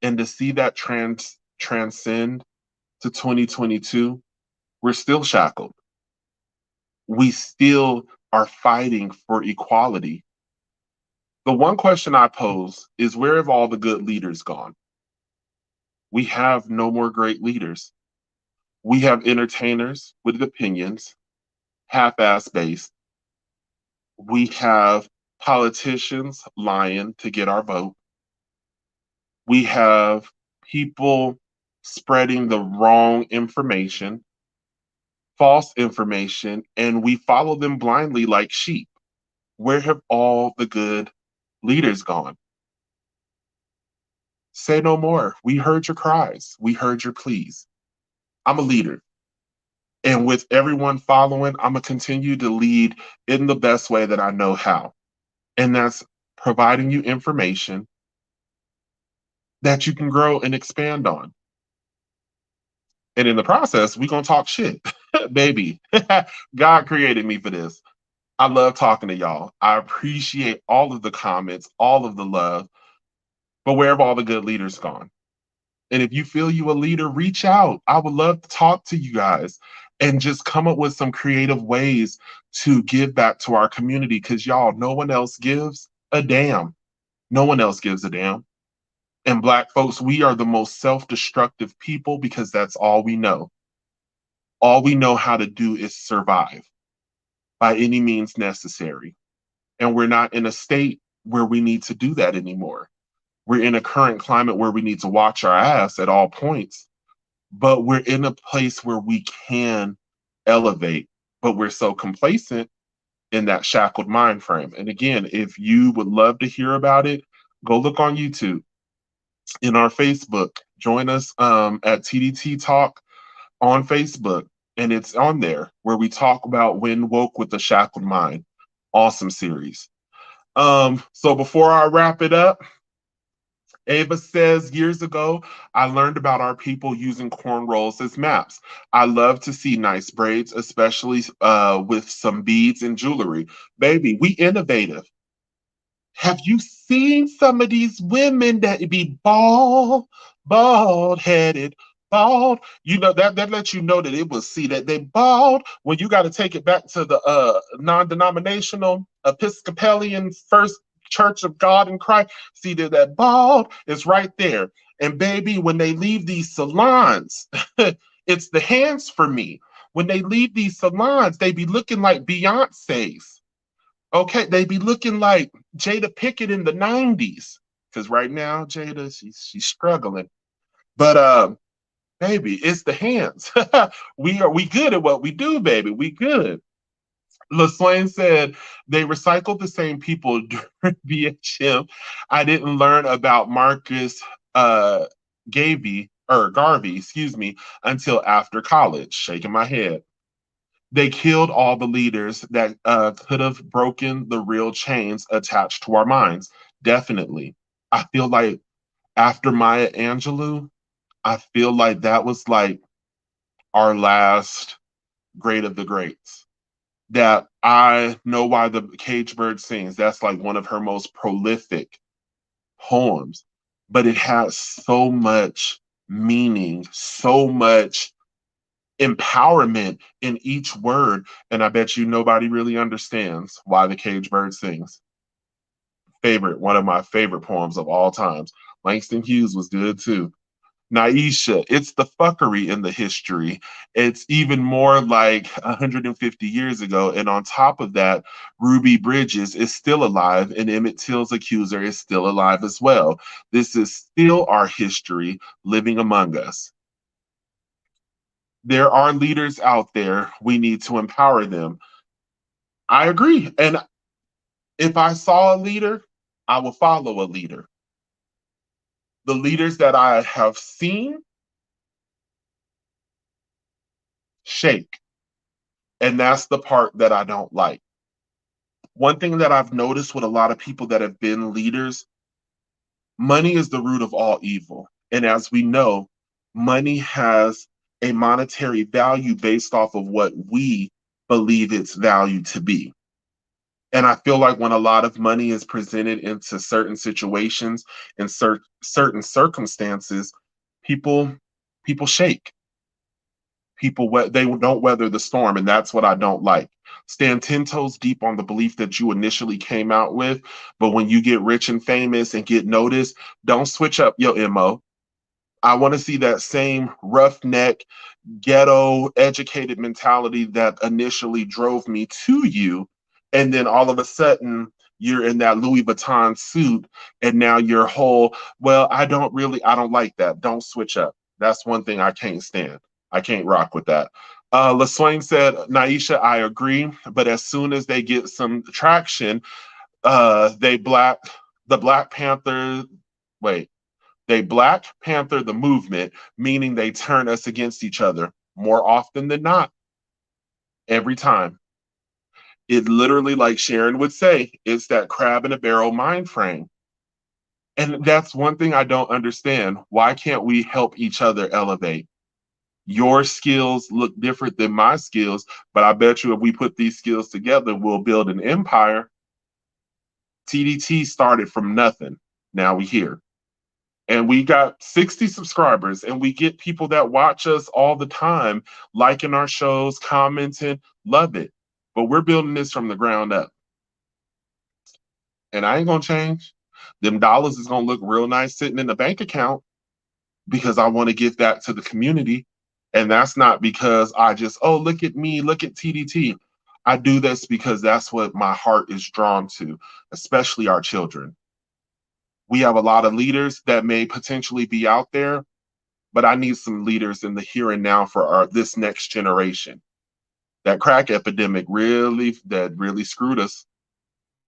And to see that transcend to 2022, we're still shackled. We still are fighting for equality. The one question I pose is, where have all the good leaders gone? We have no more great leaders. We have entertainers with opinions, half-ass based. We have politicians lying to get our vote. We have people spreading the wrong information, false information, and we follow them blindly like sheep. Where have all the good leaders gone? Say no more. We heard your cries. We heard your pleas. I'm a leader. And with everyone following, I'm going to continue to lead in the best way that I know how. And that's providing you information that you can grow and expand on. And in the process, we're going to talk shit. Baby, God created me for this. I love talking to y'all. I appreciate all of the comments, all of the love. But where have all the good leaders gone? And if you feel you a leader, reach out. I would love to talk to you guys and just come up with some creative ways to give back to our community because y'all, no one else gives a damn. No one else gives a damn. And Black folks, we are the most self-destructive people because that's all we know. All we know how to do is survive by any means necessary. And we're not in a state where we need to do that anymore. We're in a current climate where we need to watch our ass at all points, but we're in a place where we can elevate, but we're so complacent in that shackled mind frame. And again, if you would love to hear about it, go look on YouTube, in our Facebook. Join us at T.D.T Talk on Facebook, and it's on there where we talk about When Woke with the Shackled Mind. Awesome series. So before I wrap it up, Ava says, years ago, I learned about our people using cornrows as maps. I love to see nice braids, especially with some beads and jewelry. Baby, we innovative. Have you seen some of these women that be bald headed, bald? You know, that lets you know that it was, see, that they bald when you got to take it back to the non-denominational Episcopalian First Church of God in Christ. See that bald is right there. And baby, when they leave these salons, it's the hands for me. When they leave these salons, they be looking like Beyonce's. Okay, they be looking like Jada Pickett in the 90s. Because right now, Jada, she's struggling. But baby, it's the hands. we good at what we do, baby. We good. LaSwain said they recycled the same people during BHM. I didn't learn about Marcus Garvey, excuse me, until after college. Shaking my head. They killed all the leaders that could have broken the real chains attached to our minds. Definitely. I feel like after Maya Angelou, I feel like that was like our last great of the greats. That I know why the cage bird sings. That's like one of her most prolific poems. But it has so much meaning, so much empowerment in each word, and I bet you nobody really understands why the cage bird sings. One of my favorite poems of all times. Langston Hughes was good too. Naisha, it's the fuckery in the history. It's even more like 150 years ago. And on top of that, Ruby Bridges is still alive, and Emmett Till's accuser is still alive as well. This is still our history living among us. There are leaders out there. We need to empower them. I agree. And if I saw a leader, I will follow a leader. The leaders that I have seen shake. And that's the part that I don't like. One thing that I've noticed with a lot of people that have been leaders, money is the root of all evil. And as we know, money has a monetary value based off of what we believe its value to be. And I feel like when a lot of money is presented into certain situations and certain circumstances, people people shake. People they don't weather the storm, and that's what I don't like. Stand 10 toes deep on the belief that you initially came out with, but when you get rich and famous and get noticed, don't switch up your MO. I want to see that same roughneck, ghetto, educated mentality that initially drove me to you, and then all of a sudden you're in that Louis Vuitton suit, and now you're whole. Well, I don't like that. Don't switch up. That's one thing I can't stand. I can't rock with that. LaSwain said, Naisha, I agree, but as soon as they get some traction, they the Black Panther. Wait, they Black Panther the movement, meaning they turn us against each other more often than not. Every time. It literally, like Sharon would say, it's that crab in a barrel mind frame. And that's one thing I don't understand. Why can't we help each other elevate? Your skills look different than my skills, but I bet you if we put these skills together, we'll build an empire. T.D.T started from nothing. Now we here. And we got 60 subscribers, and we get people that watch us all the time, liking our shows, commenting, love it. But we're building this from the ground up. And I ain't gonna change. Them dollars is gonna look real nice sitting in the bank account because I want to give back to the community. And that's not because I just, oh, look at me, look at T.D.T. I do this because that's what my heart is drawn to, especially our children. We have a lot of leaders that may potentially be out there, but I need some leaders in the here and now for this next generation. That crack epidemic really screwed us.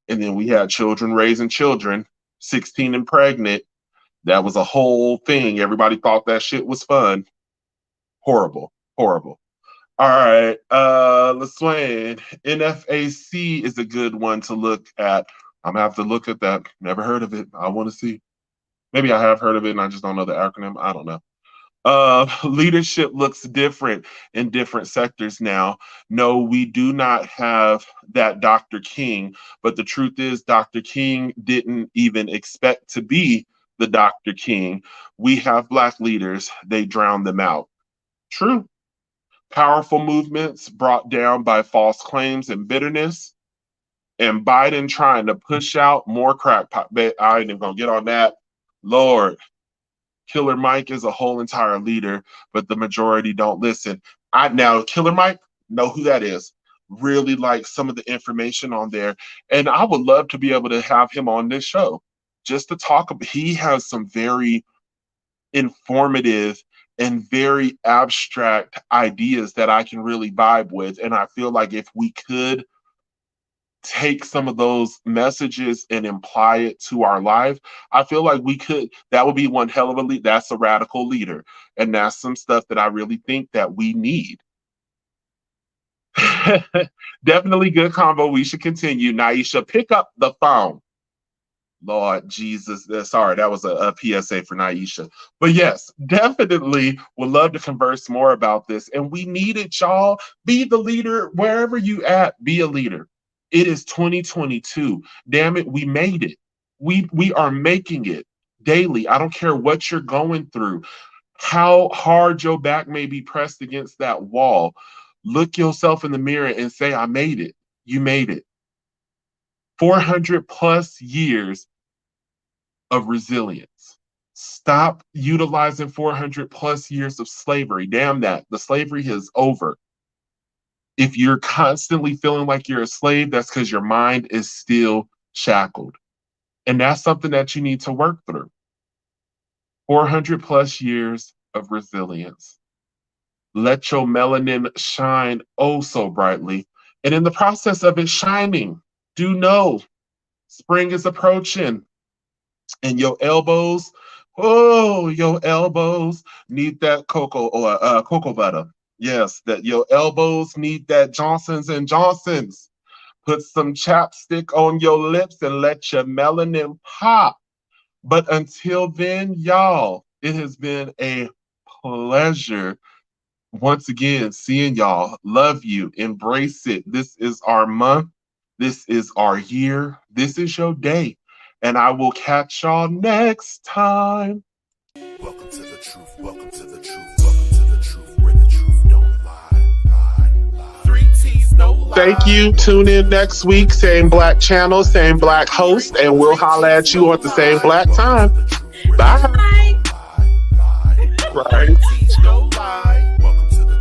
And then we had children raising children, 16 and pregnant. That was a whole thing. Everybody thought that shit was fun. Horrible, horrible. All right, LaSwain, NFAC is a good one to look at. I'm gonna have to look at that. Never heard of it. I want to see. Maybe I have heard of it and I just don't know the acronym. I don't know. Leadership looks different in different sectors now. No, we do not have that Dr. King, but the truth is, Dr. King didn't even expect to be the Dr. King. We have Black leaders, they drowned them out. True. Powerful movements brought down by false claims and bitterness. And Biden trying to push out more crack pipe. I ain't even gonna get on that. Lord, Killer Mike is a whole entire leader, but the majority don't listen. Now Killer Mike, know who that is. Really like some of the information on there, and I would love to be able to have him on this show just to talk about. He has some very informative and very abstract ideas that I can really vibe with, and I feel like if we could take some of those messages and imply it to our life, I feel like that would be one hell of a lead. That's a radical leader. And that's some stuff that I really think that we need. Definitely good combo. We should continue. Naisha, pick up the phone. Lord Jesus, sorry, that was a PSA for Naisha. But yes, definitely would love to converse more about this. And we need it, y'all. Be the leader wherever you at. Be a leader. It is 2022. Damn it, we made it. We are making it daily. I don't care what you're going through, how hard your back may be pressed against that wall. Look yourself in the mirror and say, I made it. You made it. 400 plus years of resilience. Stop utilizing 400 plus years of slavery. Damn that. The slavery is over. If you're constantly feeling like you're a slave, that's because your mind is still shackled. And that's something that you need to work through. 400 plus years of resilience. Let your melanin shine oh so brightly. And in the process of it shining, do know spring is approaching. And your elbows, oh, your elbows need that cocoa or cocoa butter. Yes, that your elbows need that Johnson's and Johnson's. Put some chapstick on your lips and let your melanin pop. But until then, y'all, it has been a pleasure once again seeing y'all. Love you. Embrace it. This is our month. This is our year. This is your day. And I will catch y'all next time. Welcome to the truth. Welcome to the truth. Welcome to the truth, where the truth don't lie. 3 T's, no lie. Thank you. Tune in next week. Same black channel, same black host, and we'll holla at you at the same black time. Bye. Bye. Right. 3 T's, no lie.